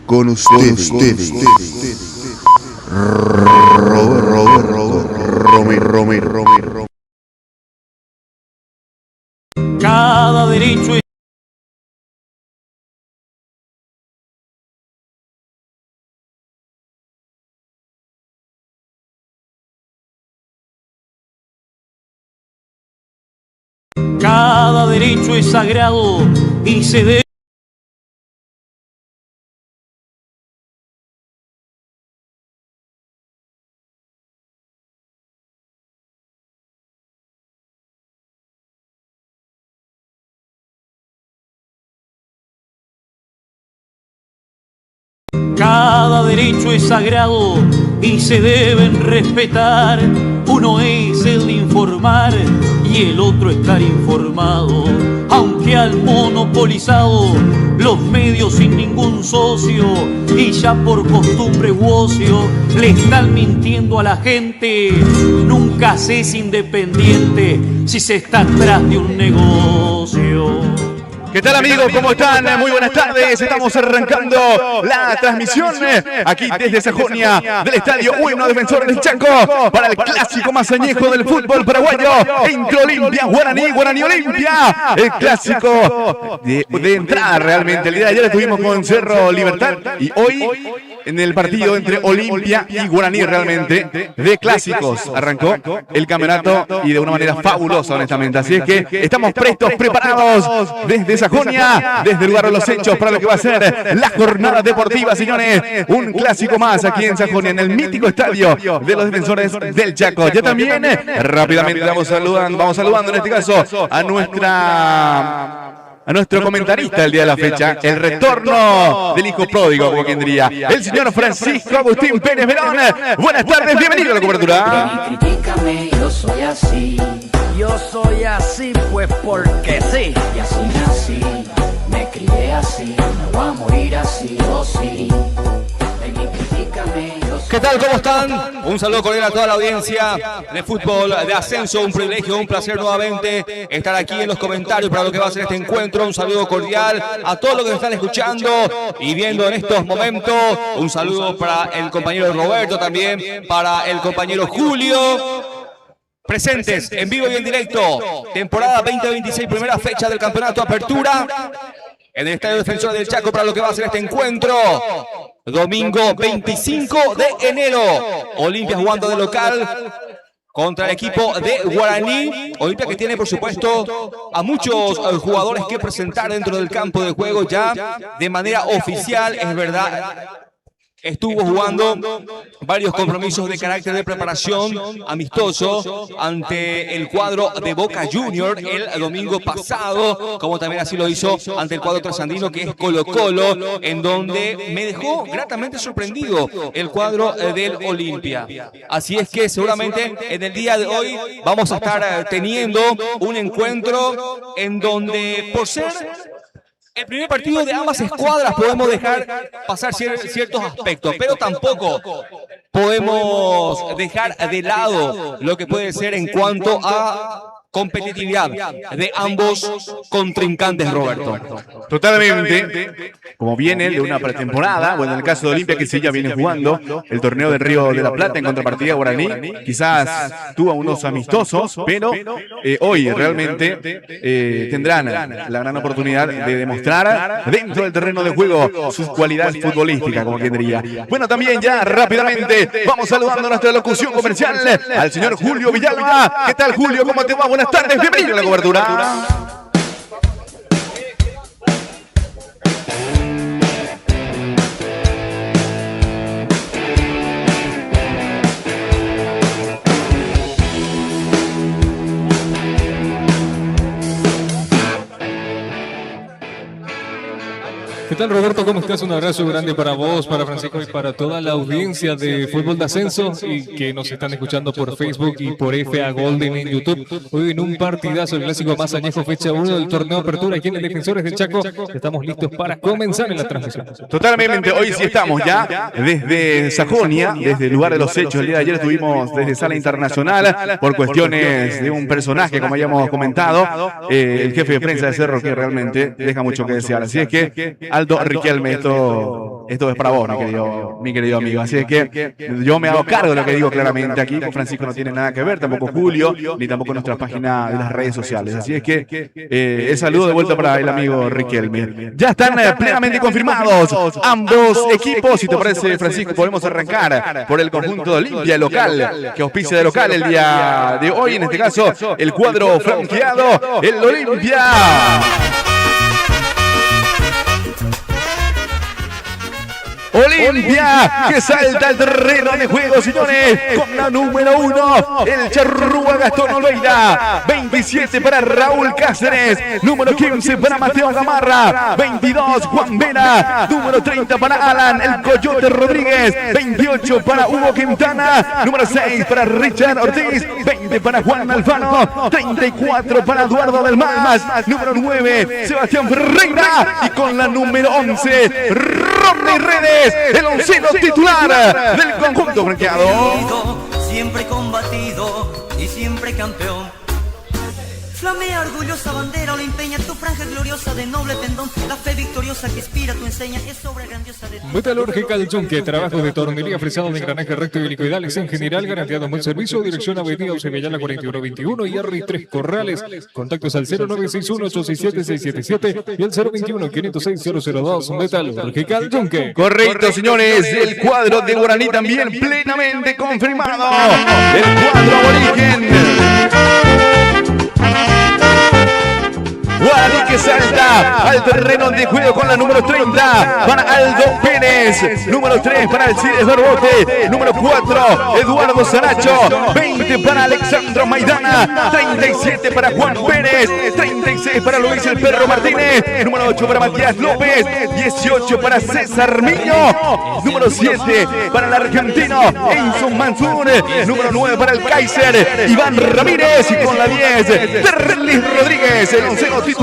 Con ustedes, Romero. Cada derecho es... Cada derecho es sagrado y se debe... Cada derecho es sagrado y se deben respetar. Uno es el de informar y el otro estar informado. Aunque al monopolizado los medios sin ningún socio y ya por costumbre u ocio le están mintiendo a la gente. Nunca se es independiente si se está atrás de un negocio. ¿Qué tal, amigos? ¿Cómo están? Muy buenas tardes. Estamos arrancando la transmisión aquí desde Sajonia del estadio Bueno Defensores del Chaco para el clásico más añejo del fútbol paraguayo entre Olimpia Guaraní Olimpia. El clásico de entrada realmente. El día de ayer estuvimos con Cerro Libertad y hoy en el partido entre Olimpia y Guaraní realmente de clásicos arrancó el campeonato y de una manera fabulosa, honestamente. Así es que estamos prestos, preparados desde Sajonia, desde el lugar de los hechos para lo que va a ser la jornada deportiva, señores. Un clásico más aquí en Sajonia, en el mítico estadio de los Defensores del Chaco. Ya también rápidamente vamos saludando en este caso a nuestro comentarista del día de la fecha, el retorno del hijo pródigo, como quien diría, el señor Francisco Agustín Pérez Verón. Buenas tardes, bienvenido a la cobertura. Critícame, yo soy así. Yo soy así, pues porque sí. Y así nací, me crié así, me voy a morir así, oh sí. ¿Qué tal? ¿Cómo están? Un saludo cordial a toda la audiencia de fútbol de ascenso. Un privilegio, un placer nuevamente estar aquí en los comentarios para lo que va a ser este encuentro. Un saludo cordial a todos los que nos están escuchando y viendo en estos momentos. Un saludo para el compañero Roberto también, para el compañero Julio. Presentes en vivo y en directo. Temporada 2026, primera fecha del campeonato Apertura. En el Estadio Defensor del Chaco para lo que va a ser este encuentro. Domingo 25 de enero. Olimpia jugando de local contra el equipo de Guaraní. Olimpia que tiene, por supuesto, a muchos jugadores que presentar dentro del campo de juego ya de manera oficial. Es verdad, estuvo jugando varios compromisos de carácter de preparación amistoso ante el cuadro de Boca Junior el domingo pasado, como también así lo hizo ante el cuadro trasandino que es Colo-Colo, en donde me dejó gratamente sorprendido el cuadro del Olimpia. Así es que seguramente en el día de hoy vamos a estar teniendo un encuentro en donde, por ser el primer partido de ambas escuadras, podemos dejar pasar ciertos aspectos, pero tampoco podemos dejar de lado lo que puede ser en cuanto a competitividad de ambos contrincantes, Roberto. Totalmente, como viene de una pretemporada, bueno, en el caso de Olimpia que sí ya viene jugando el torneo del Río de la Plata en contrapartida de Guaraní, quizás tuvo unos amistosos, pero hoy realmente tendrán la gran oportunidad de demostrar dentro del terreno de juego sus cualidades futbolísticas, como quien diría. Bueno, también ya rápidamente vamos saludando a nuestra locución comercial al señor Julio Villalba. ¿Qué tal, Julio? ¿Cómo te va? Buenas tardes, bienvenido a la cobertura. ¿Qué tal, Roberto? ¿Cómo estás? Un abrazo grande para vos, para Francisco y para toda la audiencia de Fútbol de Ascenso y que nos están escuchando por Facebook y por FA Golden en YouTube. Hoy en un partidazo, el clásico más añejo, fecha 1 del torneo Apertura aquí en el Defensores del Chaco. Estamos listos para comenzar en la transmisión. Totalmente, hoy sí estamos ya desde Sajonia, desde el lugar de los hechos. El día de ayer estuvimos desde Sala Internacional por cuestiones de un personaje, como habíamos comentado, el jefe de prensa de Cerro, que realmente deja mucho que desear. Así es que al Aldo Riquelme. Esto es para vos, mi querido amigo. Así es que yo me hago cargo de lo que digo claramente aquí. Con Francisco no tiene nada que ver, tampoco Julio, ni tampoco nuestra página de las redes sociales. Así es que el saludo de vuelta para el amigo Riquelme. Ya están plenamente confirmados ambos equipos. Si te parece, Francisco, podemos arrancar por el conjunto de Olimpia local, que auspicia de local el día de hoy. En este caso, el cuadro franqueado, el Olimpia. Olimpia, que salta al terreno de juego, señores, con la número 1, el charrúa Gastón Olveira, 27 para Raúl Cáceres, número 15 para Mateo Gamarra, 22 Juan Vera, número 30 para Alan, el Coyote Rodríguez, 28 para Hugo Quintana, número 6 para Richard Ortiz, 20 para Juan Alfano, 34 para Eduardo del Mas, número 9 Sebastián Ferreira y con la número 11 Rodney Redes, el onceno titular del conjunto franqueado. Siempre combatido y siempre campeón. Flamea orgullosa bandera olimpeña, tu franja gloriosa de noble pendón, la fe victoriosa que inspira tu enseña es obra grandiosa de... Metalúrgica del Yunque, trabajo de tornería, fresado de engranaje recto y helicoidales en general, garantizado buen servicio, dirección Avenida Eusebio 4121 y Arri 3 Corrales, contactos al 0961-867-677 y al 021-506-002, Metalúrgica del Yunque. Correcto, señores, el cuadro de Guaraní también plenamente confirmado, el cuadro aborigen. Guaraní que salta al terreno de juego con la número 30 para Aldo Pérez, número 3 para Alcides Barbote, número 4 Eduardo Saracho, 20 para Alexandro Maidana, 37 para Juan Pérez, 36 para Luis el Perro Martínez, número 8 para Matías López, 18 para César Miño, número 7 para el argentino Enzo Mansur, número 9 para el Kaiser Iván Ramírez y con la 10 Terlis Rodríguez, el onceno titular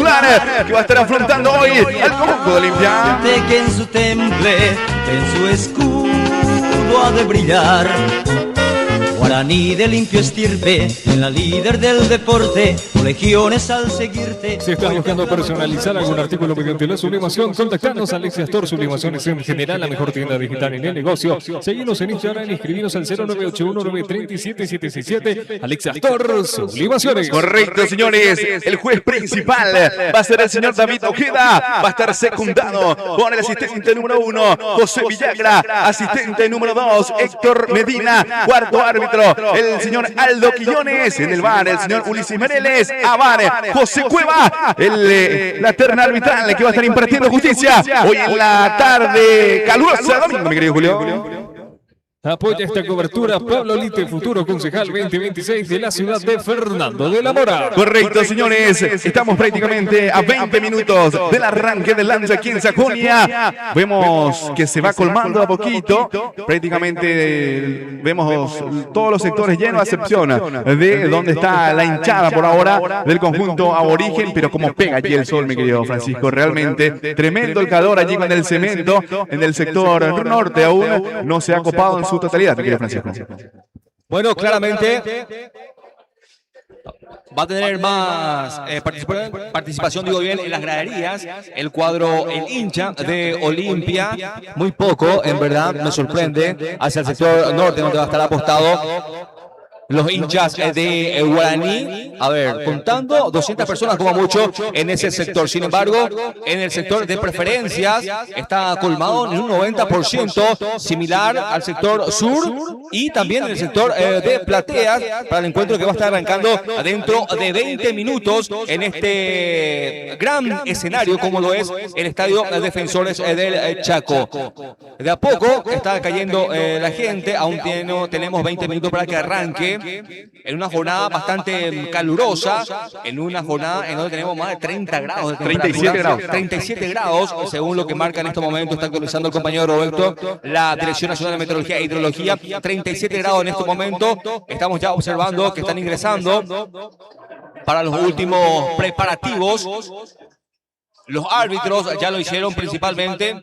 que va a estar afrontando hoy al conjunto de Olimpia. Que en su temple, en su escudo ha de brillar. Guaraní de limpio estirpe, en la líder del deporte, legiones al seguirte. Si estás buscando personalizar algún artículo mediante la sublimación, contactanos a Alexia Store Sublimaciones en general, la mejor tienda digital en el negocio. Seguinos en Instagram y escribinos al 0981937767. Alexia Store Sublimaciones. Correcto, señores. El juez principal va a ser el señor David Ojeda. Va a estar secundado por el asistente número 1, José Villagra. Asistente número 2, Héctor Medina. Cuarto árbitro, el señor Aldo Quillones. En el VAR, el señor Ulises Mereles. A VAR, José Cueva. La terna arbitral que va a estar impartiendo justicia hoy en la tarde calurosa domingo, mi querido Julio. Apoya esta cobertura Pablo Lite, futuro concejal 2026 de la ciudad de Fernando de la Mora. Correcto, señores. Estamos prácticamente a 20 minutos del arranque del lanza aquí en Sajonia. Vemos que se va colmando a poquito. Prácticamente vemos todos los sectores llenos, a excepción de donde está la hinchada por ahora del conjunto aborigen. Pero como pega allí el sol, mi querido Francisco. Realmente tremendo el calor allí con el cemento. En el sector norte aún no se ha copado en su totalidad, mi querido Francisco. Bueno, claramente va a tener más participación, digo bien, en las graderías. El cuadro, el hincha de Olimpia, muy poco, en verdad, me sorprende, hacia el sector norte, donde va a estar apostado los hinchas de Guaraní, a ver, contando 200 personas como mucho en ese sector. Sin embargo, en el sector de preferencias está colmado en un 90%, similar al sector sur y también en el sector de plateas para el encuentro que va a estar arrancando dentro de 20 minutos en este gran escenario como lo es el Estadio Defensores del Chaco. De a poco está cayendo la gente, aún tenemos 20 minutos para que arranque. En una jornada bastante calurosa, en una jornada en donde tenemos más de 30 grados de temperatura. 37 grados, según lo que marca en este momento, está actualizando el compañero Roberto, la Dirección Nacional de Meteorología e Hidrología. 37 grados en este momento, estamos ya observando que están ingresando para los últimos preparativos. Los árbitros ya lo hicieron, principalmente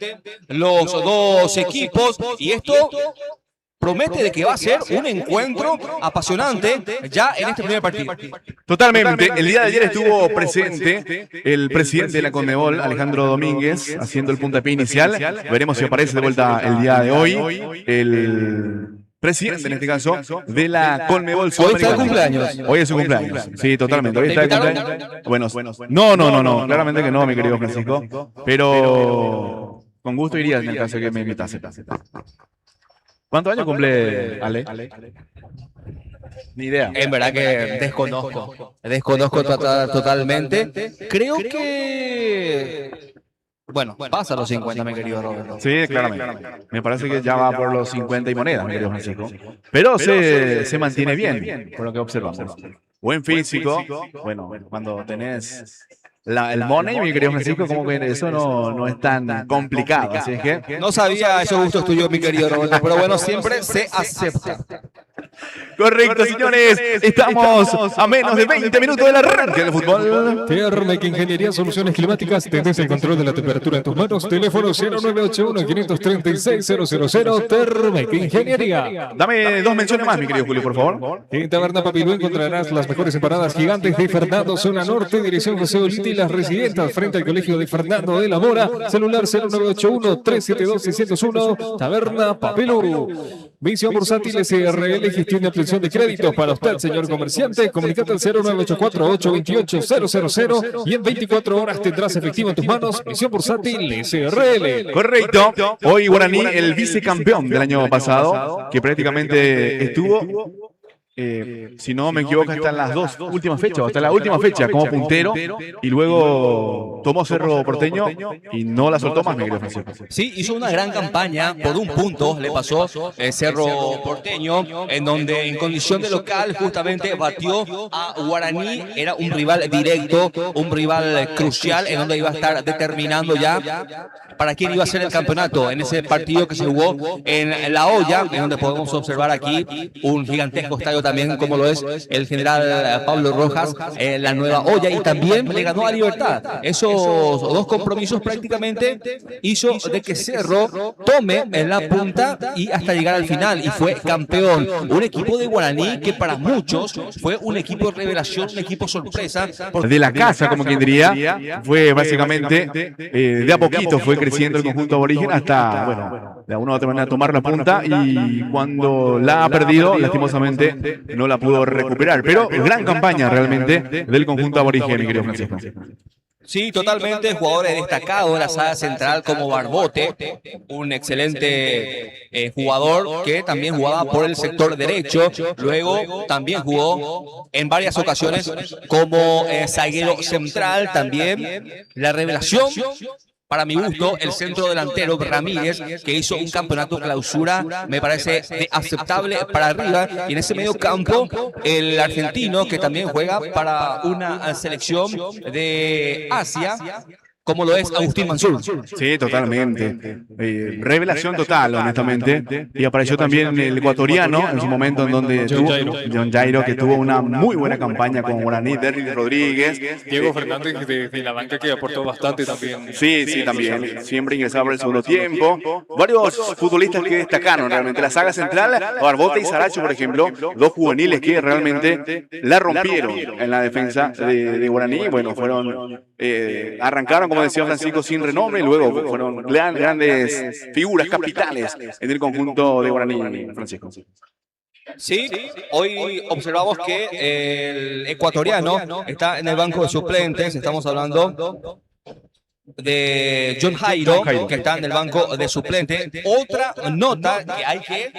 los dos equipos, y esto promete de que va a ser un encuentro apasionante ya en este primer partido. Totalmente. El día de ayer estuvo presente el presidente de la Conmebol, Alejandro Domínguez, haciendo el puntapié inicial. Veremos si aparece de vuelta el día de hoy. El presidente, en este caso, de la Conmebol Hoy está de Sudamericana. cumpleaños. Hoy es su cumpleaños. Sí, totalmente. Hoy está de cumpleaños. Bueno, no. Claramente que no, mi querido Francisco. Pero con gusto iría en el caso de que me invitase. ¿Cuántos años cumple Ale? Ni idea. En verdad que desconozco totalmente. Creo que... Bueno, pasa los 50, mi querido Roberto. Sí, claramente. Me parece que ya va por los 50 y monedas, mi querido Francisco. Pero se mantiene bien, por lo que observamos. Buen físico. Bueno, cuando tenés el money, mi querido Francisco, como que eso no es tan complicado. Así es que... No sabía esos gustos tuyos, mi querido Roberto, pero bueno, siempre se acepta. Correcto, señores. Estamos a menos de 20 minutos del arranque del fútbol. Thermec Ingeniería Soluciones Climáticas, tenés el control de la temperatura en tus manos. Teléfono 0981-536-000. Thermec Ingeniería. Dame 2 menciones más, mi querido Julio, por favor. En Taberna Papilú encontrarás las mejores empanadas gigantes de Fernando, zona norte, dirección José Olite y las residentes frente al colegio de Fernando de la Mora. Celular 0981-372-601. Taberna Papilú. Visión Bursátil SRL, gestión de ampliación de créditos para usted, señor comerciante. Comunicate al 0984-828-000 y en 24 horas tendrás efectivo en tus manos. Visión Bursátil SRL. Correcto. Hoy Guaraní, el vicecampeón del año pasado, que prácticamente estuvo... si no me equivoco, hasta las 2 últimas fechas, hasta la última fecha como puntero, y luego tomó Cerro Porteño y no la soltó más, mi querido Francisco. Sí, hizo una gran campaña, por un punto le pasó Cerro Porteño, en donde en condición de local justamente batió a Guaraní, era un rival directo, un rival crucial, en donde iba a estar determinando ya para quién iba a ser el campeonato en ese partido que se jugó en La Hoya, en donde podemos observar aquí un gigantesco estadio también, como lo es el general Pablo Rojas, la Nueva Hoya, y también le ganó a Libertad. Esos dos compromisos prácticamente hizo de que Cerro tome en la punta y hasta llegar al final, y fue campeón. Un equipo de Guaraní que para muchos fue un equipo de revelación, un equipo sorpresa. De la casa, como quien diría, fue básicamente, de a poquito fue creciendo el conjunto aborigen hasta, bueno, de alguna u otra manera tomar la punta, y cuando la ha perdido, lastimosamente, no la pudo recuperar. Pero gran campaña realmente del conjunto aborigen, mi querido Francisco. Sí, totalmente. Jugadores destacados en la saga central como Barbote, un excelente jugador que también jugaba por el sector derecho. Luego también jugó en varias ocasiones como zaguero central. También la revelación, para mi gusto, el centro delantero Ramírez, que hizo un campeonato clausura, me parece aceptable para arriba. Y en ese medio campo, el argentino, que también juega para una selección de Asia, como lo es Agustín Mansur. Sí, totalmente. Revelación total, honestamente. Y apareció también el ecuatoriano en su momento, en donde John Jairo, que tuvo una muy buena campaña con Guaraní, Derrick Rodríguez. Diego Fernández de la banca, que aportó bastante también. Sí, también. Siempre ingresaba por el segundo tiempo. Varios futbolistas que destacaron realmente. La saga central, Barbote y Saracho, por ejemplo, dos juveniles que realmente la rompieron en la defensa de Guaraní. Bueno, fueron, arrancaron, como decía Francisco, sin renombre, y luego fueron grandes figuras capitales en el conjunto de Guaraní, Francisco. Sí, hoy observamos que el ecuatoriano está en el banco de suplentes. Estamos hablando de John Jairo, que está en el banco de suplente. Otra nota que hay que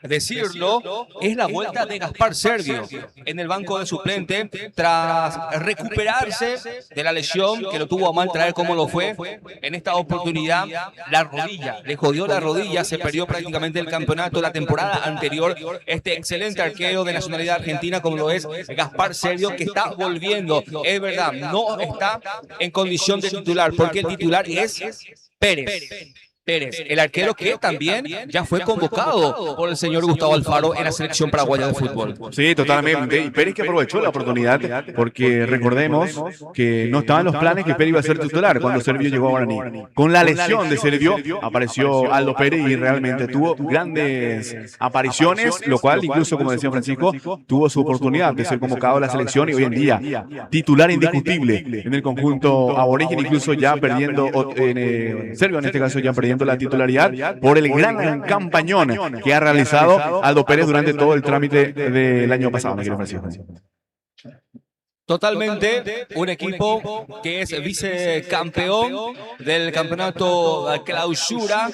decirlo es la vuelta de Gaspar Sergio en el banco de suplente tras recuperarse de la lesión que lo tuvo a mal traer, como lo fue en esta oportunidad. La rodilla, le jodió la rodilla, se perdió prácticamente el campeonato la temporada anterior. Este excelente arquero de nacionalidad argentina, como lo es Gaspar Sergio, que está volviendo. Es verdad, no está en condición de titular, porque el titular es Pérez. Pérez, el arquero que también ya fue convocado por el señor Gustavo Alfaro en la selección paraguaya de fútbol. Sí, totalmente. Y Pérez que aprovechó la oportunidad, porque recordemos que no estaban los planes que Pérez iba a ser titular cuando Servio llegó a Guaraní. Con la lesión de Servio apareció Aldo Pérez y realmente tuvo grandes apariciones, lo cual incluso, como decía Francisco, tuvo su oportunidad de ser convocado a la selección y hoy en día titular indiscutible en el conjunto aborigen, incluso ya perdiendo, Servio en este caso ya perdiendo la titularidad por el gran campañón que ha realizado Aldo Pérez durante todo el trámite del año pasado, mi querido Francisco. Totalmente, un equipo que es vicecampeón del campeonato Clausura.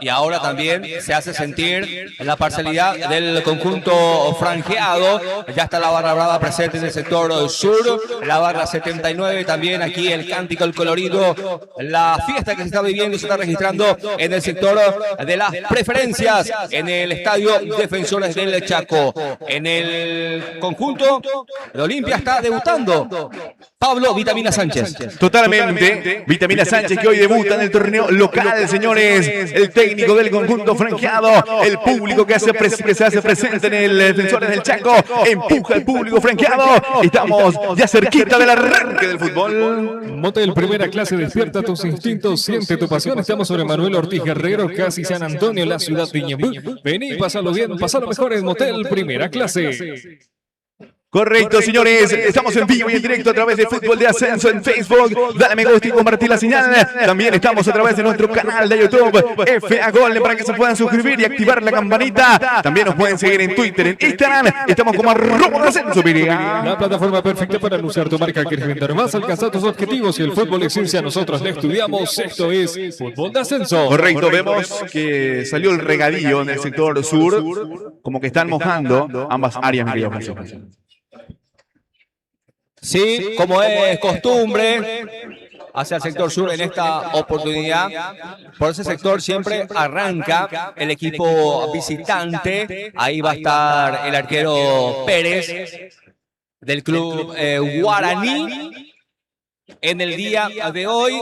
Y ahora también se hace sentir la parcialidad del conjunto franjeado. Ya está la barra brava presente en el sector sur, la barra 79 también, aquí el cántico, el colorido, la fiesta que se está viviendo, se está registrando en el sector de las preferencias, en el estadio Defensores del Chaco. En el conjunto de Olimpia está debutando Pablo Vitamina Sánchez. Totalmente, Vitamina Sánchez que hoy debuta en el torneo local, señores. El técnico del conjunto franqueado, el público que se hace presente en el Defensores del Chaco, empuja al público franqueado. Estamos ya cerquita del arranque del fútbol. Motel Primera Clase, despierta tus instintos, siente tu pasión. Estamos sobre Manuel Ortiz Guerrero, casi San Antonio, la ciudad de Ñemby. Vení, pásalo bien, pásalo mejor en Motel Primera Clase. Correcto, señores, estamos en vivo y en directo a través de Fútbol de Ascenso en Facebook. Dale me gusta y compartir la señal. También estamos a través de nuestro canal de YouTube FA Golden para que se puedan suscribir y activar la campanita. También nos pueden seguir en Twitter, en Instagram. Estamos como @Ascenso. La plataforma perfecta para anunciar tu marca. ¿Quieres vender más? Alcanzar tus objetivos y el fútbol es ciencia. Nosotros le estudiamos. Esto es Fútbol de Ascenso. Correcto, vemos que salió el regadío en el sector sur, como que están mojando ambas áreas, mi querido Francisco. Sí, como es costumbre, hacia el sector sur en esta oportunidad. Por ese sector siempre arranca el equipo visitante. Ahí va a estar el arquero Pérez del club Guaraní. En el día de hoy,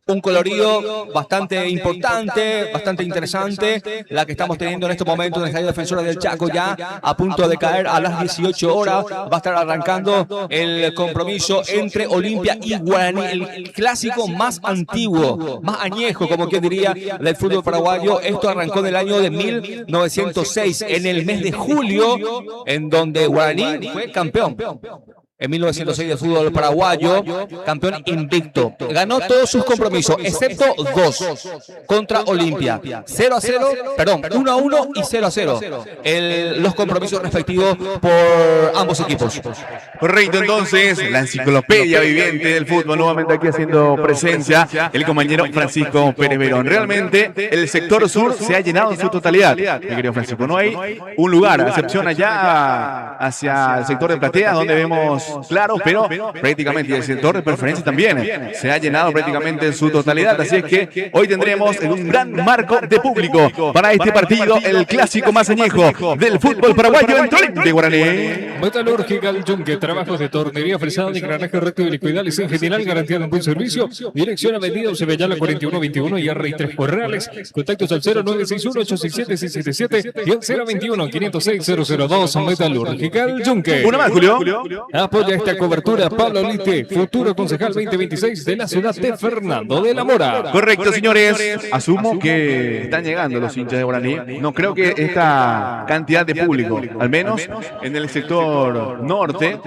un colorido bastante importante, bastante interesante, la que estamos teniendo en estos momentos en el Estadio Defensores del Chaco, ya a punto de caer a las 18 horas. Va a estar arrancando el compromiso entre Olimpia y Guaraní, el clásico más antiguo, más añejo, como quien diría, del fútbol paraguayo. Esto arrancó en el año de 1906, en el mes de julio, en donde Guaraní fue campeón. En 1906 del fútbol paraguayo, campeón invicto. Ganó todos sus compromisos, excepto dos, contra Olimpia. 1-1 y 0-0. Los compromisos respectivos por ambos equipos. Correcto, entonces, la enciclopedia viviente del fútbol, nuevamente aquí haciendo presencia, el compañero Francisco Pérez Verón. Realmente, el sector sur se ha llenado en su totalidad, mi querido Francisco. No hay un lugar, a excepción allá hacia el sector de Platea, donde vemos claro, pero prácticamente el sector de preferencia también se ha llenado prácticamente en su totalidad, así es que hoy tendremos un gran marco de público para este partido, el clásico más añejo del fútbol paraguayo en Tolima de Guaraní. Metalúrgica El Yunque, trabajos de tornería, fresado, de engranaje recto y liquidales en general, garantía de un buen servicio. Dirección Avenida Eusebellala 4121 y R3 Corrales. Contactos al 0961-867-677 y al 021-506-002. Metalúrgica El Yunque. Una más, Julio. Apoya esta cobertura Pablo Lite, futuro concejal 2026 de la ciudad de Fernando de la Mora. Correcto, señores. Asumo que están llegando los hinchas de Guaraní. No creo que esta cantidad de público, al menos en el sector norte,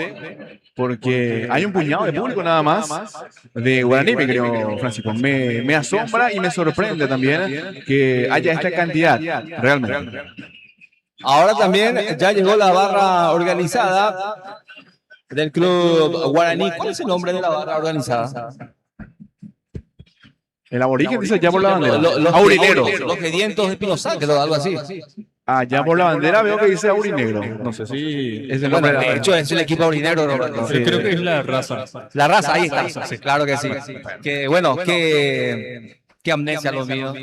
porque hay un puñado de público nada más de Guaraní, mi querido Francisco. Me asombra y me sorprende también que haya esta cantidad, realmente. Ahora también ya llegó la barra organizada del club Guaraní. ¿Cuál es el nombre de la barra organizada? El aborigen dice ya por la bandera. Aurinegro. Los sedientos de Pino Sacro, algo así. Ah, ya por la bandera veo que dice aurinegro. No sé si es el nombre. Bueno, de hecho es el equipo aurinegro, Roberto. Sí. Creo que es la raza. La raza, ahí está. Sí, claro que sí. Que bueno, qué amnesia lo mío.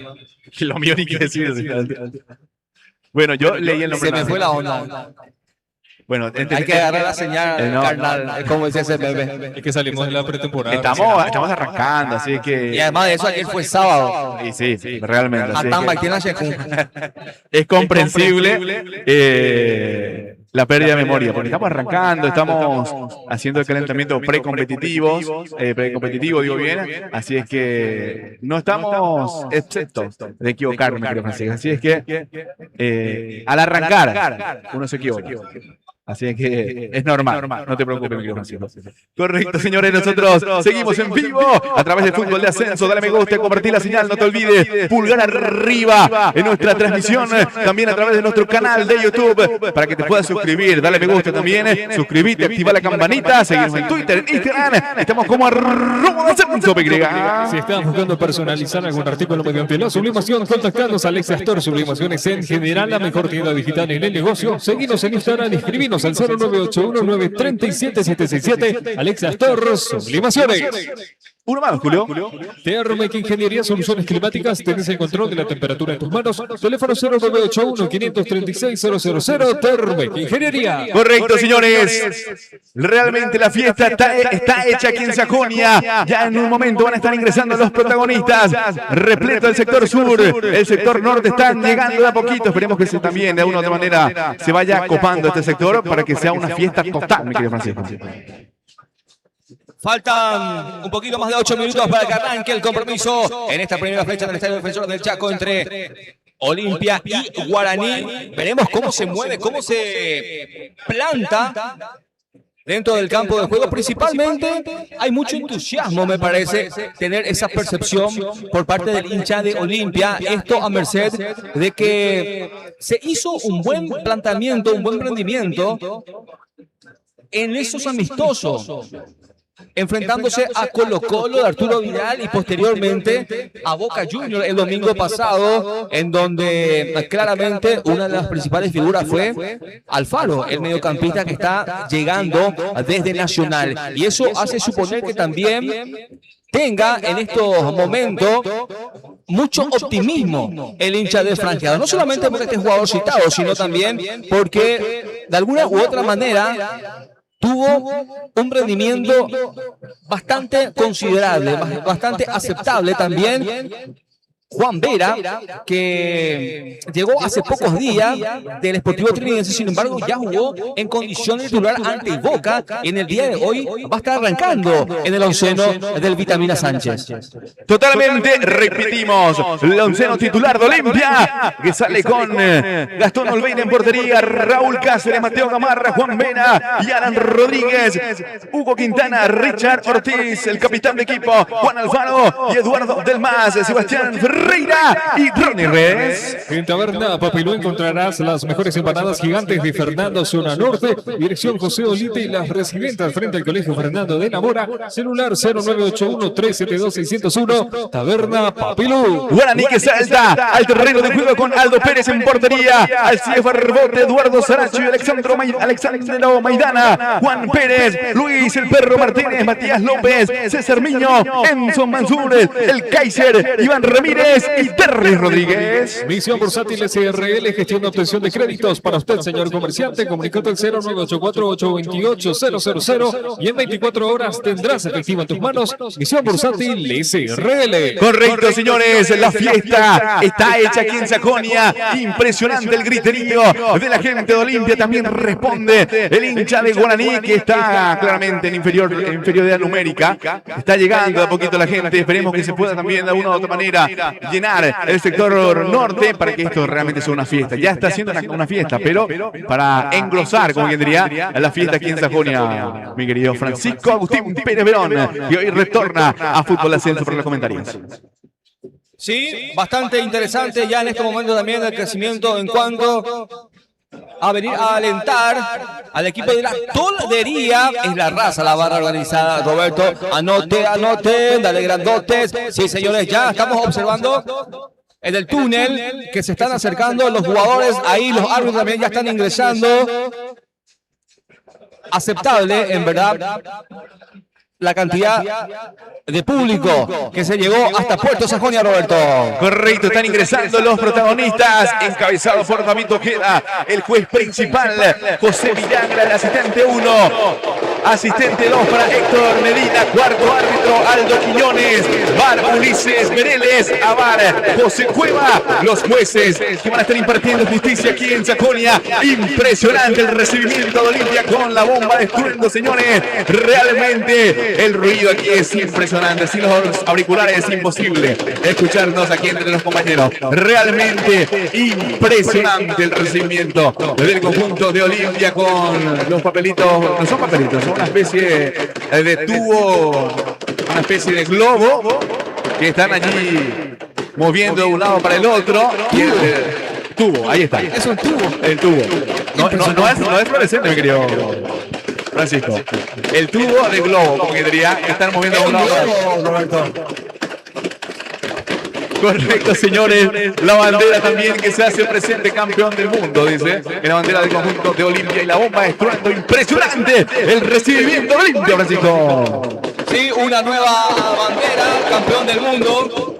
Que lo mío ni qué decir. Bueno, yo leí el nombre. Se me fue la onda. Bueno, Hay que agarrar la señal, no, carnal, como dice ese bebé. Es que salimos de la pretemporada. estamos arrancando, así que... Y además de eso, ayer fue sábado. Y sí, realmente. así Atamba es y tiene la es comprensible la pérdida de memoria, porque estamos arrancando, estamos haciendo el calentamiento precompetitivo, digo bien, así es que no estamos exceptos de equivocarnos, querido Francisco. Así es que al arrancar uno se equivoca. Así es que es normal, no te preocupes, mi querido Francisco. Correcto, señores, nosotros seguimos en vivo a través de Fútbol de Ascenso. Dale me gusta, compartir la señal, no te olvides, pulgar arriba en nuestra transmisión, también a través de nuestro canal de YouTube, para que te puedas suscribir. Dale me gusta también, suscribite, activa la campanita, seguimos en Twitter, en Instagram, estamos como @Ascenso, Si estás buscando personalizar algún artículo mediante la sublimación, contactanos a Alexa Store Sublimaciones en general, la mejor tienda digital en el negocio. Seguinos en Instagram, inscribinos al 0981937767. Alexa Store Sublimaciones. Uno más, Julio. TRMEC Ingeniería Soluciones Climáticas. Tenés el control de la temperatura en tus manos. Teléfono 0981-536-000. TRMEC Ingeniería. Correcto, señores. Realmente la fiesta está hecha aquí en Sajonia. Ya en un momento van a estar ingresando los protagonistas. Repleto el sector sur. El sector norte están llegando de a poquito. Esperemos que también de una u otra manera se vaya copando este sector para que sea una fiesta total, mi querido Francisco. Faltan un poquito más de 8 minutos para que arranque el compromiso en esta primera fecha del Estadio Defensor del Chaco entre Olimpia y Guaraní. Veremos cómo se mueve, cómo se planta dentro del campo de juego. Principalmente hay mucho entusiasmo, me parece, tener esa percepción por parte del hincha de Olimpia. Esto a merced de que se hizo un buen planteamiento, un buen rendimiento en esos amistosos, enfrentándose a Colo-Colo de Arturo Vidal y posteriormente a Boca Juniors el domingo pasado, en donde claramente una de las principales figuras fue Alfaro, el mediocampista que está llegando desde Nacional. Y eso hace suponer que también tenga en estos momentos mucho optimismo el hincha de franqueado. No solamente por este jugador citado, sino también porque de alguna u otra manera tuvo un rendimiento bastante considerable, bastante aceptable también. Juan Vera, que llegó hace pocos días del Sportivo Trinidense, sin embargo ya jugó en condición de titular ante Boca y en el día de hoy va a estar arrancando en el onceno del Vitamina Sánchez. Totalmente, repetimos, el onceno titular de Olimpia, que sale con Gastón Olveira en portería, Raúl Cáceres, Mateo Gamarra, Juan Vera y Alan Rodríguez, Hugo Quintana, Richard Ortiz, el capitán de equipo, Juan Alfaro y Eduardo Delmas, Sebastián Ferreira y Ronnie Reyes. En Taberna Papilú encontrarás las mejores empanadas gigantes de Fernando Zona Norte, dirección José Olite y las residentes frente al Colegio Fernando de la Mora, celular 0981-372-601, Taberna Papilú. Guaraní que salta al terreno de juego con Aldo Pérez en portería, al rebote Eduardo Saracho y Alexandro Maidana, Juan Pérez, Luis el Perro Martínez, Matías López, César Miño, Enzo Mansur, el Kaiser, Iván Ramírez y Terry Rodríguez. Misión Bursátil SRL, gestión de obtención de créditos para usted, señor comerciante. Comunicate al 0984-828-000 y en 24 horas tendrás efectivo en tus manos. Misión Bursátil SRL. Correcto, señores, la fiesta está hecha aquí en Sajonia. Impresionante el griterío de la gente de Olimpia. También responde el hincha de Guaraní, que está claramente en inferioridad numérica. Está llegando de a poquito la gente. Esperemos que se pueda también de alguna u otra manera llenar el sector norte para que esto realmente sea una fiesta. Ya está siendo una fiesta, pero para engrosar, como quien diría, la fiesta aquí en Sajonia, mi querido Francisco Agustín Pérez Verón, que hoy retorna a Fútbol Ascenso para los comentarios. Sí, bastante interesante ya en este momento también el crecimiento en cuanto a venir a alentar al equipo de la Toldería. Es la raza, la barra organizada. Roberto, anote, dale grandotes. Sí, señores, ya estamos observando en el túnel que se están acercando los jugadores. Ahí los árbitros también ya están ingresando. Aceptable, en verdad, la cantidad de público que se llegó hasta Puerto Sajonia, Roberto. Correcto, están ingresando los protagonistas, encabezados por David Ojeda, el juez principal, José Villagra, el asistente 1, asistente 2 para Héctor Medina, cuarto árbitro Aldo Quiñones, VAR Ulises Mereles, AVAR José Cueva, los jueces que van a estar impartiendo justicia aquí en Sajonia. Impresionante el recibimiento de Olimpia con la bomba de estruendo, señores. Realmente el ruido aquí es impresionante. Sin los auriculares es imposible escucharnos aquí entre los compañeros. Realmente impresionante el recibimiento del conjunto de Olimpia con los papelitos. No son papelitos, son una especie de tubo, una especie de globo que están allí moviendo de un lado para el otro. Y el tubo, ahí está. Es un tubo. El tubo. No es fluorescente, mi querido Francisco. El tubo de globo, como que diría, que están moviendo de un lado para el otro, Roberto. Correcto, señores. La bandera también que se hace presente, campeón del mundo, dice. En la bandera del conjunto de Olimpia y la bomba de estruendo. Impresionante el recibimiento de Olimpia, Francisco. Sí, una nueva bandera, campeón del mundo.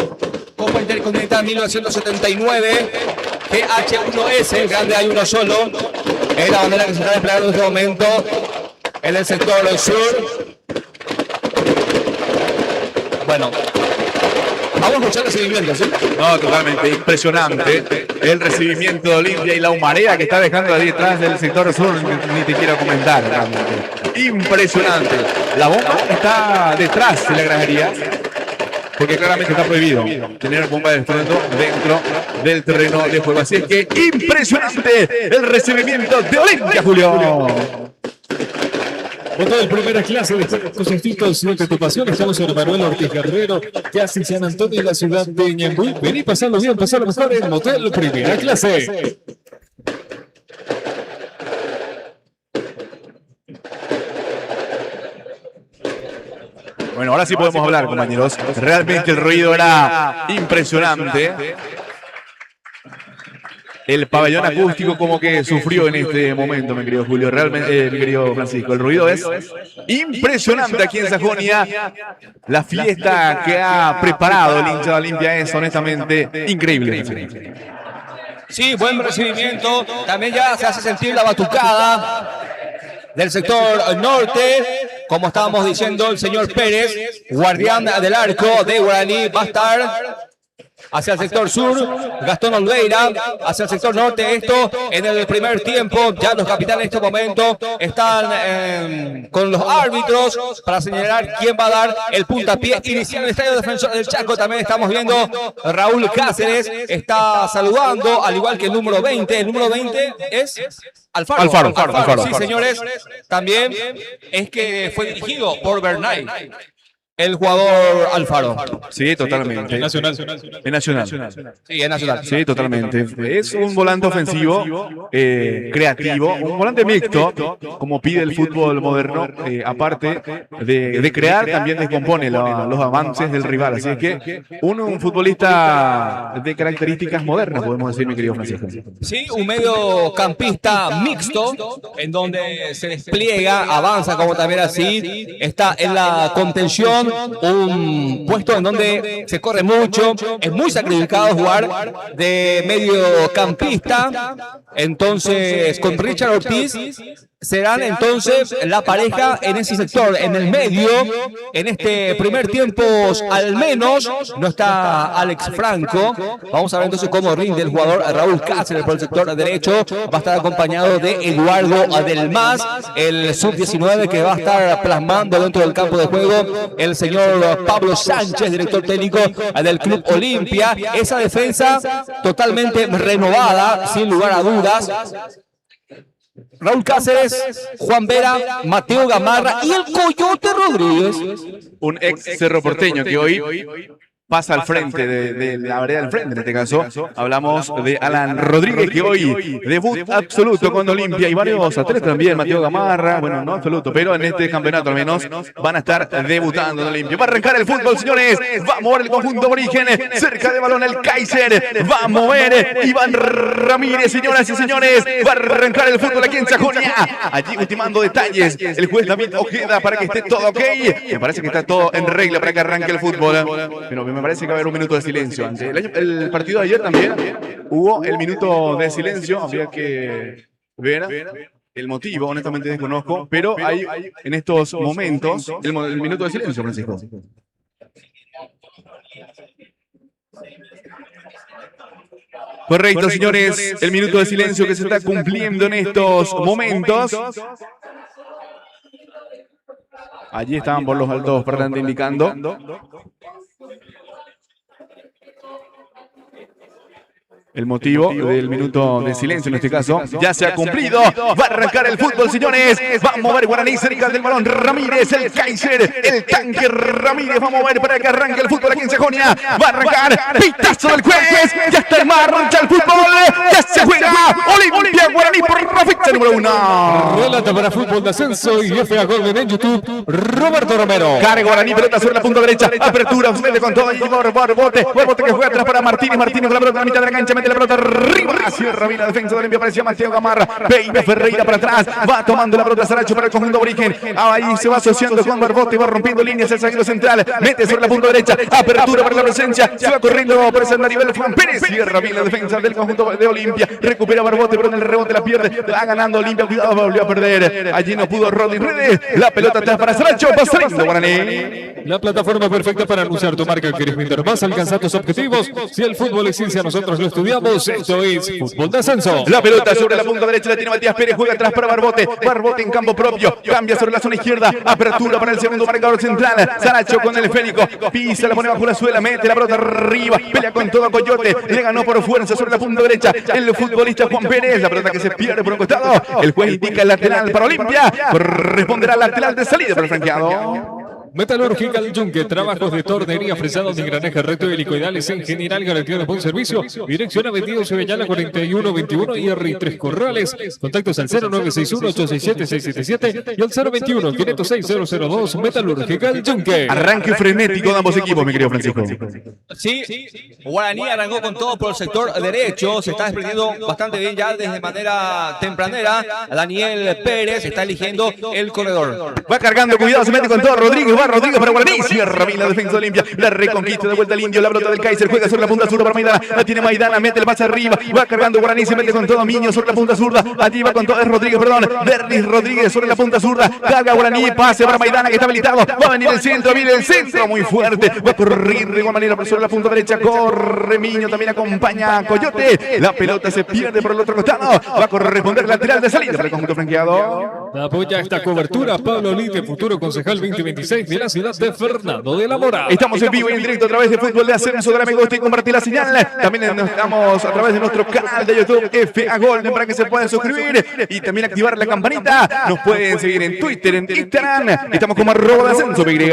Copa Intercontinental 1979. GH1S, el grande hay uno solo. Es la bandera que se está desplegando en este momento en el sector sur. Bueno, vamos a escuchar el recibimiento, ¿sí? No, totalmente impresionante el recibimiento de Olimpia y la humareda que está dejando ahí detrás del sector sur, ni te quiero comentar. Realmente. Impresionante. La bomba está detrás de la gradería, porque claramente está prohibido tener bomba de estruendo dentro del terreno de juego. Así es que impresionante el recibimiento de Olimpia, Julio. Motor de primera clase de tus instintos, siente tu pasión. Estamos en Manuel Ortiz Guerrero, casi San Antonio, en la ciudad de Ñembuy. Vení pasando bien, pasarlo mejor en Motel Primera Clase. Bueno, ahora sí podemos hablar, compañeros. Realmente el ruido era impresionante. El pabellón acústico como que sufrió en este momento, mi querido Julio. Realmente, mi querido Francisco, el ruido es impresionante aquí en Sajonia. La fiesta que ha preparado el hincha de Olimpia es honestamente increíble. Sí, buen recibimiento. También ya se hace sentir la batucada del sector norte. Como estábamos diciendo, el señor Pérez, guardián del arco de Guaraní, va a estar hacia el sector sur, Gastón Olveira, hacia el sector norte. Esto en el primer tiempo. Ya los capitanes en este momento están con los árbitros para señalar quién va a dar el puntapié inicial del Estadio Defensor del Chaco. También estamos viendo Raúl Cáceres está saludando, al igual que el número 20. El número 20 es Alfaro. Sí, señores. También es que fue dirigido por Bernay, el jugador Alfaro. Sí, totalmente. En Nacional. Sí, en Nacional. Sí, totalmente. Es un volante ofensivo, creativo, un volante mixto, como pide el fútbol moderno. Aparte de crear, también descompone los avances del rival. Así es que un futbolista de características modernas, podemos decir, mi querido Francisco. Sí, un mediocampista mixto, en donde se despliega, avanza como también así, está en la contención, un puesto en donde se corre mucho, es muy sacrificado jugar de mediocampista. Entonces, con Richard Ortiz serán entonces la pareja en ese sector, en el medio. En este primer tiempo, al menos, no está Alex Franco. Vamos a ver entonces cómo rinde el jugador Raúl Cáceres por el sector derecho. Va a estar acompañado de Eduardo Adelmaz, el sub-19 que va a estar plasmando dentro del campo de juego el señor Pablo Sánchez, director técnico del Club Olimpia. Esa defensa totalmente renovada, sin lugar a dudas. Raúl Cáceres, Juan Vera, Mateo Gamarra y el Coyote Rodríguez. Un ex Cerro Porteño que hoy pasa al frente de la vereda del frente. En este caso, hablamos de Alan Rodríguez, que hoy debut absoluto con Olimpia, y varios atletas también, Mateo Gamarra, bueno, no absoluto, pero en este campeonato al menos van a estar debutando en Olimpia. Va a arrancar el fútbol, señores, va a mover el conjunto Origen, cerca de balón el Kaiser, va a mover Iván Ramírez, señoras y señores, va a arrancar el fútbol aquí en Sajonia, allí ultimando detalles, el juez David Ojeda para que esté todo ok. Me parece que está todo en regla para que arranque el fútbol, pero me parece que va a haber un minuto de silencio antes. El partido de ayer también hubo el minuto de silencio, habría que ver el motivo, honestamente desconozco, pero hay en estos momentos el minuto de silencio, Francisco. Correcto, señores, el minuto de silencio que se está cumpliendo en estos momentos. Allí estaban por los altos parlantes indicando. El motivo del minuto de silencio en este caso ya se ha cumplido. Va a arrancar el fútbol, señores. Va a mover Guaraní cerca del balón. Ramírez, el Kaiser, el tanque Ramírez va a mover para que arranque el fútbol aquí en Sajonia. Va a arrancar. Pitazo del juez. Ya está en marcha el fútbol. Ya se juega. Olimpia Guaraní por la fecha número 1. Relata para Fútbol de Ascenso y FA Golden en YouTube, Roberto Romero. Carga Guaraní, pelota sobre la punta derecha. Apertura, mete con todo. Y Barbote que juega atrás para Martínez. Martínez con la pelota en la mitad de la cancha. La pelota arriba, cierra bien la defensa de Olimpia, apareció Mateo Gamarra, peina Ferreira para atrás, va tomando la pelota Saracho para el conjunto Origen, ahí se va asociando con Barbote, va rompiendo líneas el zaguero central, mete sobre la punta derecha, apertura para la presencia, se va corriendo por ese nivel Juan Pérez, cierra bien la defensa del conjunto de Olimpia, recupera Barbote, pero en el rebote la pierde, va ganando Olimpia, cuidado, volvió a perder, allí no pudo Rodríguez Redes, la pelota atrás para Saracho, va saliendo Guaraní. La plataforma perfecta para anunciar tu marca. ¿Quieres vender más? Alcanzar tus objetivos. Si el fútbol es ciencia, nosotros lo estudiamos. Esto es Fútbol de Ascenso. La pelota sobre la punta derecha la tiene Matías Pérez, juega atrás para Barbote. Barbote en campo propio, cambia sobre la zona izquierda, apertura para el segundo marcador central. Saracho con el esférico, pisa, la pone bajo la suela, mete la pelota arriba, pelea con todo Coyote, le ganó por fuerza sobre la punta derecha el futbolista Juan Pérez. La pelota que se pierde por un costado, el juez indica el lateral para Olimpia, corresponderá al lateral de salida para el franqueado. Metalurgical Yunque, trabajos de tornería, fresados de engranaje recto y helicoidales en general, garantía de buen servicio. Dirección Avenida Sevillana 4121 y R3 Corrales. Contactos al 0961-867-677 y al 021-506-002. Metalurgical Yunque. Arranque frenético de ambos equipos, mi querido Francisco. Sí, Guaraní arrancó con todo por el sector derecho, se está desprendiendo bastante bien ya desde manera tempranera. Daniel Pérez está eligiendo el corredor. Va cargando, cuidado, se mete con todo Rodríguez. Rodríguez para Guaraní, cierra bien la defensa de Olimpia, la reconquista de vuelta al indio, la pelota del Kaiser, juega sobre la punta zurda para Maidana, la tiene Maidana, mete el pase arriba, va cargando Guaraní, se mete con todo Miño sobre la punta zurda, allí va con todo, es Rodríguez, perdón, Derlis Rodríguez sobre la punta zurda, carga Guaraní, pase para Maidana que está habilitado, va a venir el centro, viene el centro muy fuerte, va a correr de igual manera sobre la punta derecha, corre Miño, también acompaña a Coyote, la pelota se pierde por el otro costado, va a corresponder lateral de salida para el conjunto franqueado. Apoya esta cobertura Pablo Lite, futuro concejal 2026 de la ciudad de Fernando de la Mora. Estamos en vivo y en directo a través de Fútbol de Ascenso. Dale me gusta y compartir la señal. También estamos a través de nuestro canal de YouTube FA Golden para que se puedan suscribir y también activar la campanita. Nos pueden seguir en Twitter, en Instagram. Estamos como @ascenso PY.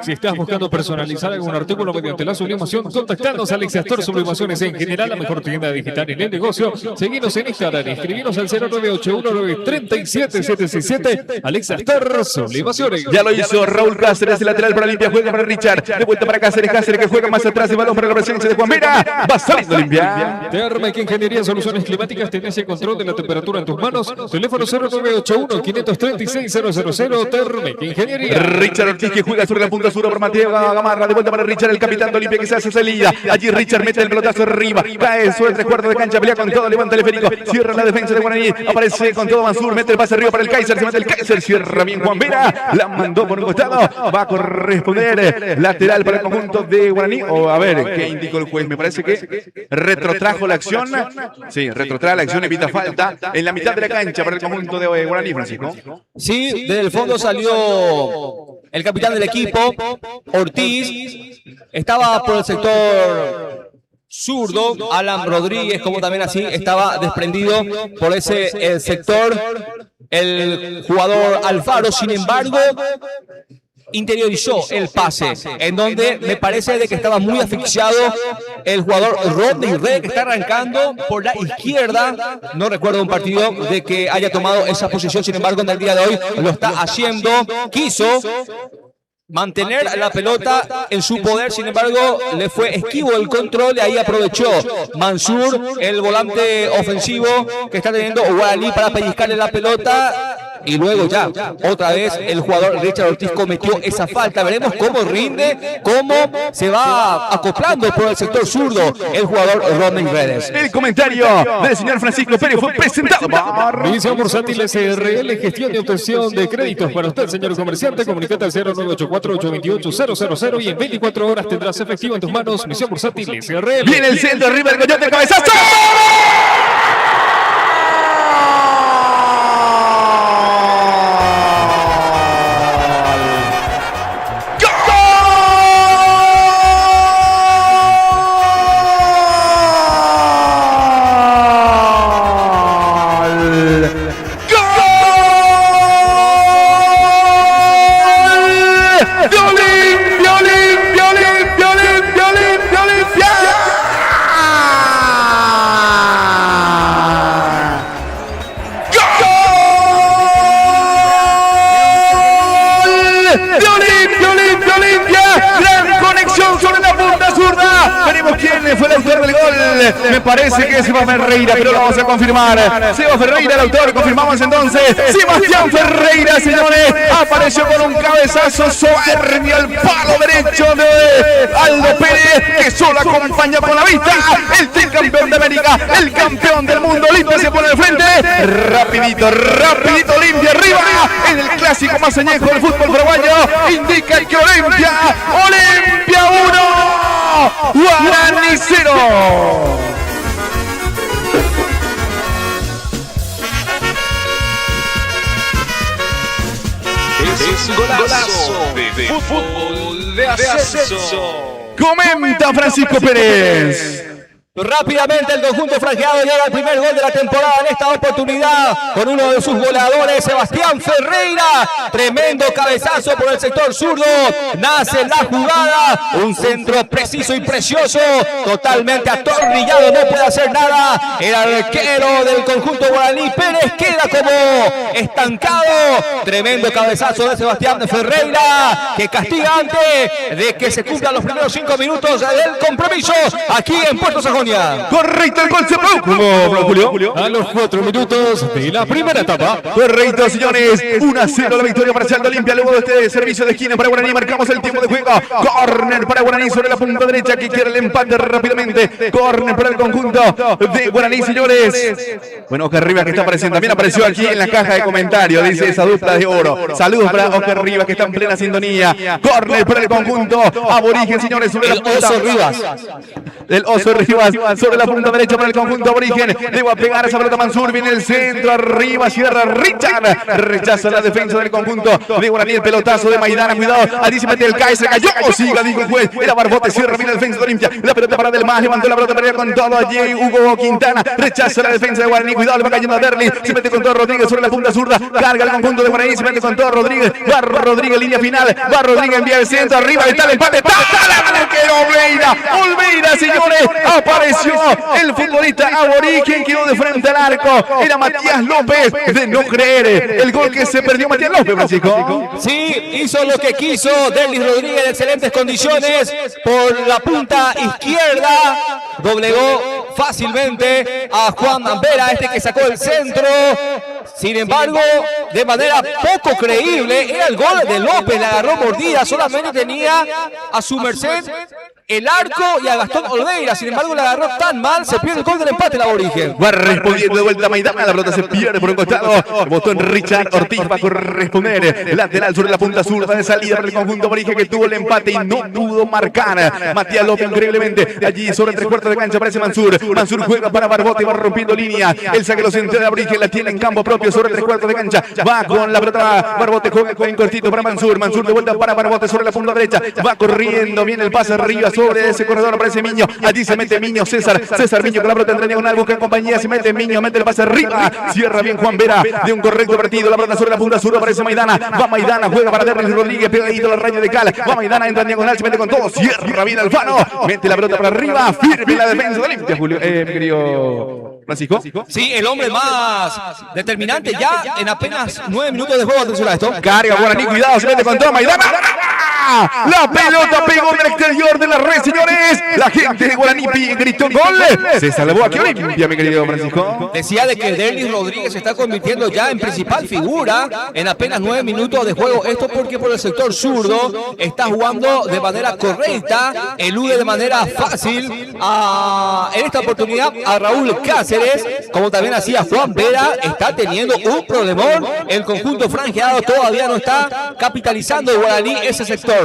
Si estás buscando personalizar algún artículo mediante la sublimación, contactanos a Alex Astor Sublimaciones en general, la mejor tienda digital en el negocio. Seguinos en Instagram, escribinos al 0981937767. Alex Astor Sublimaciones. Ya lo hizo Raúl Cáceres, el lateral para Olimpia, juega para Richard, de vuelta para Cáceres que juega más atrás, el balón para la presencia de Juan Vera, va saliendo Olimpia. Termec Ingeniería, soluciones climáticas, tendencia y control de la temperatura en tus manos, teléfono 0981-536-000, Termec Ingeniería. Richard Ortiz que juega sobre la punta sur para Mateo Gamarra, de vuelta para Richard, el capitán de Olimpia que se hace salida, allí Richard mete el pelotazo arriba, cae sobre el 3/4 de cancha, pelea con todo, levanta el esférico, cierra la defensa de Guaraní, aparece con todo Mansur, mete el pase arriba para el Kaiser, se mete el Kaiser, cierra bien Juan Vera, la mandó por un costado, va a corresponder lateral para el conjunto de Guaraní. O a ver, ¿qué indicó el juez? Me parece que retrotrajo la acción. Sí, retrotrae la acción, evita falta en la mitad de la cancha para el conjunto de Guaraní, Francisco. Sí, desde el fondo salió el capitán del equipo, Ortiz. Estaba por el sector zurdo, Alan Rodríguez, como también así estaba desprendido por ese sector el jugador Alfaro. Sin embargo, interiorizó el pase, en donde me parece de que estaba muy asfixiado el jugador Rodney Red, que está arrancando por la izquierda. No recuerdo un partido de que haya tomado esa posición, sin embargo en el día de hoy lo está haciendo. Quiso mantener la pelota en su poder, sin embargo le fue esquivo el control y ahí aprovechó Mansur, el volante ofensivo que está teniendo Guaraní, para pellizcarle la pelota. Y luego ya, otra vez el jugador Richard Ortiz cometió esa falta. Veremos cómo rinde, cómo se va acoplando por el sector zurdo el jugador Rodney Redes. El comentario del señor Francisco Pérez fue presentado por Visión Bursátil SRL, gestión y obtención de créditos para usted, señor comerciante. Comunicate al 0984-828-000 y en 24 horas tendrás efectivo en tus manos. Misión Bursátil SRL. Viene el centro, arriba el Coyote, cabezazo. Fue el autor del gol. Me parece que es Seba Ferreira, pero lo vamos a confirmar. Seba Ferreira, el autor, confirmamos entonces. Sebastián Ferreira, señores, apareció con un cabezazo soberbio al palo derecho de Aldo Pérez, que solo acompaña con la vista. El tricampeón de América, el campeón del mundo. Olimpia se pone al frente. Rapidito, rapidito, Olimpia arriba. En el clásico más añejo del fútbol paraguayo. Indica que Olimpia 1. Guaraní 0. Es un golazo de fútbol de ascenso. Comenta Francisco Pérez. Rápidamente el conjunto franjeado llega al primer gol de la temporada en esta oportunidad con uno de sus goleadores, Sebastián Ferreira. Tremendo cabezazo por el sector zurdo. Nace la jugada. Un centro preciso y precioso. Totalmente atornillado. No puede hacer nada. El arquero del conjunto guaraní, Pérez, queda como estancado. Tremendo cabezazo de Sebastián Ferreira, que castiga antes de que se cumplan los primeros 5 minutos del compromiso aquí en Puerto Sajonia. Correcto, el gol se produjo, Julio. A los 4 minutos de la primera etapa. Correcto, señores. 1-0 la victoria parcial de Olimpia. Luego de este servicio de esquina para Guaraní, marcamos el tiempo de juego. Corner para Guaraní sobre la punta derecha, que quiere el empate rápidamente. Corner para el conjunto de Guaraní, señores. Bueno, Oscar Rivas, que está apareciendo. También apareció aquí en la caja de comentarios. Dice esa dupla de oro. Saludos para Oscar Rivas, que está en plena sintonía. Corner para el conjunto aborigen, señores. Sobre la punta. El Oso Rivas sobre la punta derecha para el conjunto aborigen. Debo pegar esa pelota Mansur. Viene el centro, arriba, cierra Richard. Rechaza la defensa del conjunto de Guaraní. El pelotazo de Maidana, cuidado. Allí se mete el CAE, se cayó. Siga, dijo el juez. Era Barbote, cierra bien la defensa de Olimpia. La pelota para Del Más, levantó la pelota, pelea con todo. Allí Hugo Quintana. Rechaza la defensa de Guaraní. Cuidado, le va cayendo a Derli. Se mete con todo Rodríguez sobre la punta zurda. Carga el conjunto de Guaraní. Se mete con todo Rodríguez. Va Rodríguez, línea final. Va Rodríguez, envía el centro. Arriba está el empate. ¡Está la arquero Olveira! Olveira, señores. Apareció el futbolista aborigen, quedó de frente al arco. Era Matías López, de no creer el gol que se perdió Matías López, Francisco. Sí, hizo lo que quiso Derlis Rodríguez en excelentes condiciones por la punta izquierda. Doblegó fácilmente a Juan Vera, este que sacó el centro. Sin embargo, de manera poco creíble, era el gol de López, la agarró mordida, solamente tenía a su merced el arco y a Gastón Olveira. Sin embargo, la agarró tan mal, se pierde el gol del empate el aborigen. Va respondiendo de vuelta Maidana, la pelota se pierde por un costado. El botón Richard Ortiz va a corresponder. Lateral sobre la punta zurda de salida para el conjunto aborigen, que tuvo el empate y no pudo marcar. Matías López increíblemente. Allí sobre 3/4 de cancha aparece Mansur. Mansur juega para Barbote, va rompiendo línea. El saque lo central de aborigen, la tiene en campo propio sobre 3/4 de cancha. va con la pelota, Barbote juega en cortito para Mansur, Mansur de vuelta para Barbote sobre la punta derecha, va corriendo, viene el pase arriba sobre ese corredor, aparece Miño, allí se mete Miño, César Miño con la pelota en diagonal, busca compañía, se mete Miño, mete el pase arriba, cierra bien Juan Vera, de un correcto partido, la pelota sobre la punta sur, aparece Maidana, va Maidana, juega para Derlis Rodríguez, pegadito a la raya de Cal, va Maidana, entra en diagonal, se mete con todo, cierra bien Alfano, mete la pelota para arriba, firme la defensa de Olimpia, Julio, mi querido Francisco. Sí, el hombre más determinante ya en apenas 9 minutos de juego. Atención a esto. Carga Guaraní, cuidado, se mete con todo Maidana. La pelota pegó en el exterior de la red, señores. La gente de Guaraní gritó gol. Se salvó aquí Olimpia, mi querido Francisco. Decía de que Derlis Rodríguez se está convirtiendo ya en principal figura en apenas 9 minutos de juego. Esto porque por el sector zurdo está jugando de manera correcta, elude de manera fácil en esta oportunidad a Raúl Cáceres, como también hacía Juan Vera. Está teniendo un problemón. El conjunto franjeado todavía no está capitalizando Guaraní ese sector.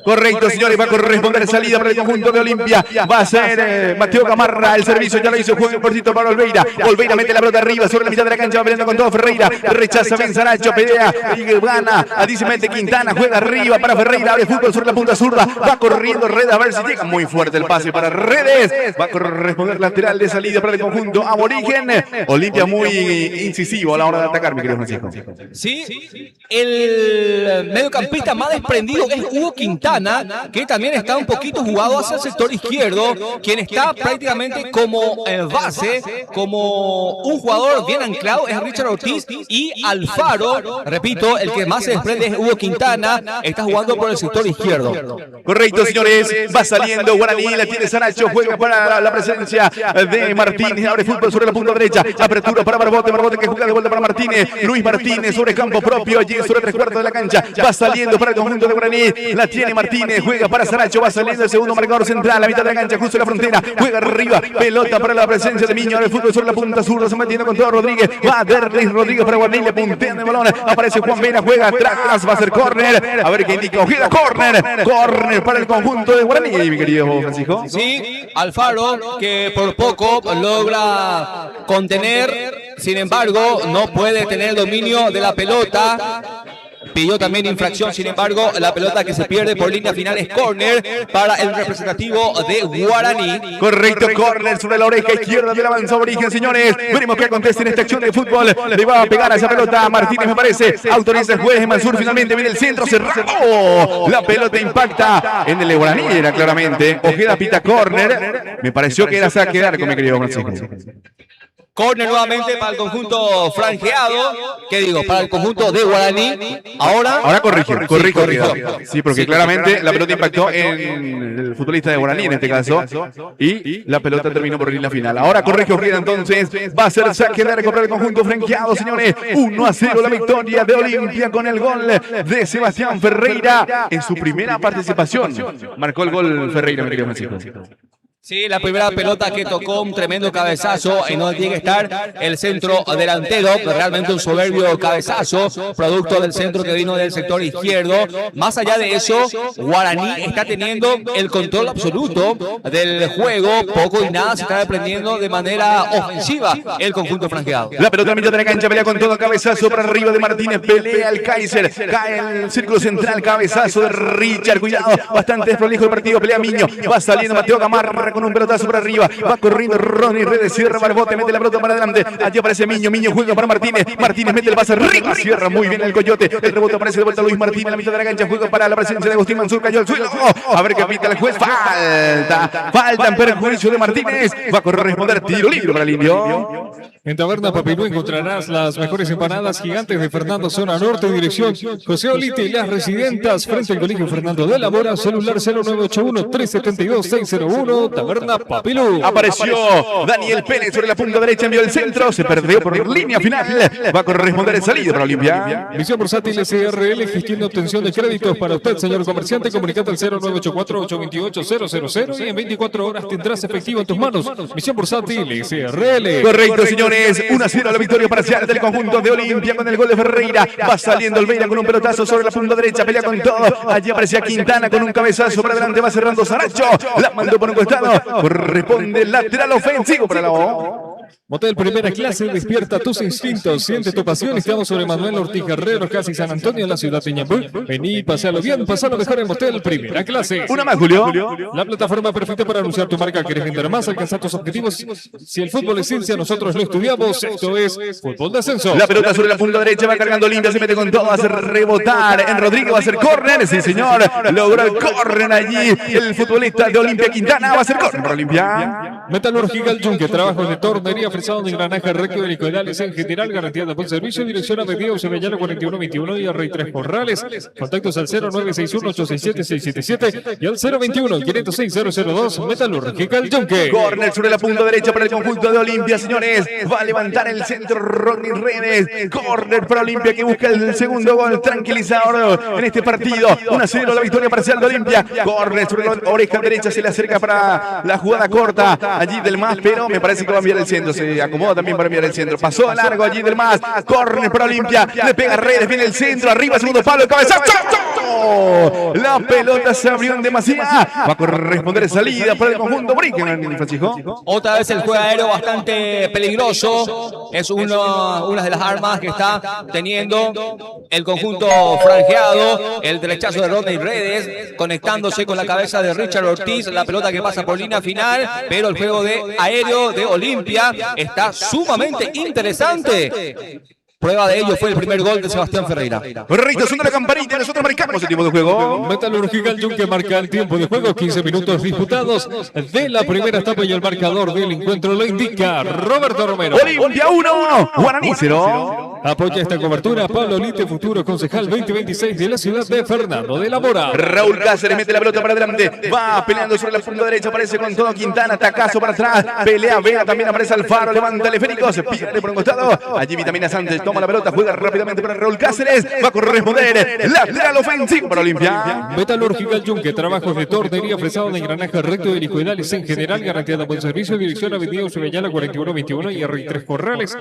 Correcto, señores, va a corresponder salida para el conjunto de Olimpia. Va a ser Mateo Gamarra, el servicio ya lo hizo, juega un cortito para Olveira. Olveira mete la pelota arriba sobre la mitad de la cancha, va peleando con todo Ferreira. Rechaza Ben Saracho, pelea y gana. Allí se mete Quintana, juega arriba para Ferreira, abre fútbol sobre la punta zurda. Va corriendo Redes a ver si llega. Muy fuerte el pase para Redes. Va a corresponder lateral de salida para el conjunto aborigen. Olimpia muy incisivo a la hora de atacar, mi querido Francisco. Sí, el mediocampista más desprendido es Hugo Quintana, que también está un poquito jugado hacia el sector izquierdo, quien está prácticamente como base, como un jugador bien anclado es Richard Ortiz, y Alfaro, repito, el que más se desprende es Hugo Quintana, está jugando por el sector izquierdo. Correcto, señores, va saliendo Guaraní, la tiene Saracho, juega para la presencia de Martínez, abre fútbol sobre la punta derecha, apertura para Barbote, Barbote que juega de vuelta para Martínez, Luis Martínez sobre campo propio, allí sobre 3/4 de la cancha, va saliendo para el conjunto de Guaraní, la tiene Martínez, juega para Saracho, va saliendo el segundo marcador central, la mitad de la cancha, justo en la frontera, juega arriba, pelota para la presencia de Miño, abre fútbol sobre la punta zurda, se metiendo con todo Rodríguez, va a Derlis Rodríguez para Guaraní, le puntean el balón, aparece Juan Vera, juega atrás, va a ser córner, a ver qué indica, ojeda, córner para el conjunto de Guaraní, mi querido Francisco. Sí, Alfaro, que por poco logra contener, sin embargo, no puede tener dominio de la pelota. Pidió también infracción, sin embargo, la pelota que se pierde por línea final es córner para el representativo de Guaraní. Correcto, córner sobre la oreja izquierda del avanzado origen, señores. Veremos qué acontece en esta acción de fútbol. Le va a pegar a esa pelota a Martínez, me parece. Autoriza el juez, Mansur finalmente viene el centro cerrado. La pelota impacta en el de Guaraní, era claramente. Ojeda pita córner. Me pareció que era saque de arco, mi querido Francisco. Córner nuevamente para el conjunto franjeado, ¿qué digo? Para el conjunto de Guaraní. Ahora corrigió. Sí, porque claramente la pelota impactó en el futbolista de Guaraní en este caso. Y la pelota terminó por línea final. Ahora corrige Ojeda, entonces va a ser saque de arco para el conjunto franjeado, señores. 1-0 la victoria de Olimpia con el gol de Sebastián Ferreira en su primera participación. Marcó el gol Ferreira, mi querido Francisco. Sí, la primera pelota que tocó un tremendo cabezazo en donde tiene que estar el centro delantero, realmente un soberbio cabezazo, producto del centro que vino del sector izquierdo. Más allá de eso, Guaraní está teniendo el control absoluto del juego, poco y nada se está desprendiendo de manera ofensiva el conjunto franjeado. La pelota en mitad de la cancha, pelea con todo, cabezazo para arriba de Martínez, pelea el Kaiser, cae en el círculo central, cabezazo de Richard, cuidado, bastante desprolijo el partido, pelea Miño, va saliendo Mateo Gamarra con un pelotazo por arriba, va corriendo Ronnie Redes, cierra Barbote, mete la pelota para adelante, allí aparece Miño, juega para Martínez, mete el pase arriba, cierra muy bien el Coyote, el rebote aparece de vuelta Luis Martínez en la mitad de la cancha, juega para la presencia de Agustín Mansur, cayó al suelo, a ver qué pita el juez, falta en perjuicio de Martínez, va a corresponder tiro libre para el Indio. En Taberna Papilú encontrarás las mejores empanadas gigantes de Fernando Zona Norte, dirección José Olite y las Residentas, frente al Colegio Fernando de la Mora, celular 0981-372-601, Taberna Papilú. Apareció Daniel Pérez sobre la punta derecha, envió el centro, se perdió por línea final, va a corresponder el salido para Olimpia. Misión Bursátil SRL, gestión de obtención de créditos para usted, señor comerciante, comunicate al 0984-828-000 y en 24 horas tendrás efectivo en tus manos. Misión Bursátil SRL. Correcto, señores, 1-0 la victoria parcial del conjunto de Olimpia con el gol de Ferreira. Va saliendo Olveira con un pelotazo sobre la punta derecha, pelea con todo. Allí aparecía Quintana con un cabezazo para adelante, va cerrando Saracho. La mandó por un costado. Corresponde lateral ofensivo para la O. Motel Primera Clase, despierta tus instintos, siente tu pasión. Estamos sobre Manuel Ortiz Guerrero, casi San Antonio, en la ciudad de Ñambú. Vení, pasalo bien, pasalo mejor en Motel Primera Clase. Una más, Julio. La plataforma perfecta para anunciar tu marca. ¿Querés vender más? Alcanzar tus objetivos. Si el fútbol es ciencia, nosotros lo estudiamos. Esto es Fútbol de Ascenso. La pelota sobre la punta derecha, va cargando Olimpia, se mete con todo, va a hacer rebotar en Rodrigo, va a hacer córner, sí señor, logró el córner allí, el futbolista de Olimpia Quintana, va a hacer córner para Olimpia. Metalúrgica El Yunque, trabajos de tornería, fresado de engranaje, recto de licoidales en general, garantía de buen servicio, dirección a Medido Sevillano 4121 y Rey 3 Corrales. Contactos al 0961-867-677 y al 021-506-002. Metalúrgica El Yunque. Córner sobre la punta derecha para el conjunto de Olimpia, señores, va a levantar el centro Rodney Redes, córner para Olimpia que busca el segundo gol tranquilizador en este partido. 1-0 la victoria parcial de Olimpia. Córner sobre la oreja derecha, se le acerca para la jugada corta allí del MAS, pero me parece que va a enviar el centro. Se acomoda también para enviar el centro. Pasó a largo allí del MAS. Córner para Olimpia. Le pega Redes, viene el centro. Arriba, segundo palo, cabezazo. La pelota se abrió en demasía. Va a corresponder salida para el conjunto Brickman, Francisco. Otra vez el juego aéreo bastante peligroso. Es una de las armas que está teniendo el conjunto franjeado. El derechazo de Rodney Redes conectándose con la cabeza de Richard Ortiz. La pelota que pasa por línea final. Pero el juego de aéreo de Olimpia está sumamente interesante. Prueba de ello fue el primer gol de Sebastián Ferreira. Correcto, son de la campanita, nosotros marcamos el tiempo de juego. Metalúrgica El Yunque marca el tiempo de juego, 15 minutos disputados de la primera etapa y el marcador del encuentro lo indica Roberto Romero. Olimpia 1, Guaraní 0. Apoya esta cobertura Pablo Lite, futuro concejal 2026 de la ciudad de Fernando de la Mora. Raúl Cáceres mete la pelota para adelante, va peleando sobre la punta derecha, aparece con todo Quintana, tacazo para atrás, pelea Vega, también aparece Alfaro, levanta el esférico, se pierde por un costado, allí Vitamina Sánchez toma la pelota, juega rápidamente para Raúl Cáceres, va a corresponder lateral ofensivo para Olimpia. Metalúrgica El Yunque, trabajos de tornería, fresado de engranaje, recto de helicoidales en general, garantía de buen servicio, dirección a Avenida Sevillana 4121 y R3 Corrales.